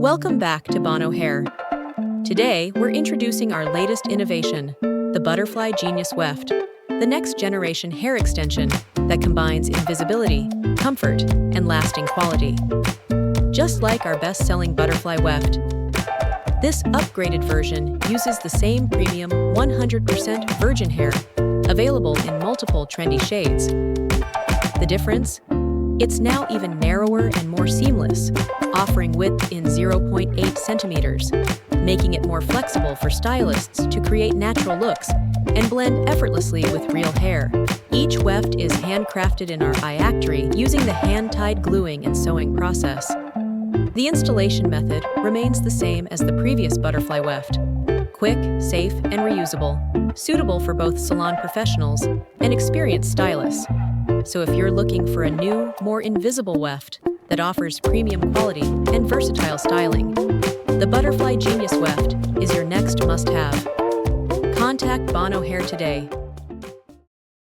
Welcome back to Bono Hair. Today, we're introducing our latest innovation, the Butterfly Genius Weft, the next generation hair extension that combines invisibility, comfort, and lasting quality. Just like our best-selling Butterfly Weft, this upgraded version uses the same premium 100% virgin hair, available in multiple trendy shades. The difference? It's now even narrower and more seamless, offering width in 0.8 centimeters, making it more flexible for stylists to create natural looks and blend effortlessly with real hair. Each weft is handcrafted in our factory using the hand-tied gluing and sewing process. The installation method remains the same as the previous Butterfly Weft: quick, safe, and reusable, suitable for both salon professionals and experienced stylists. So if you're looking for a new, more invisible weft that offers premium quality and versatile styling, the Butterfly Genius Weft is your next must-have. Contact Bono Hair today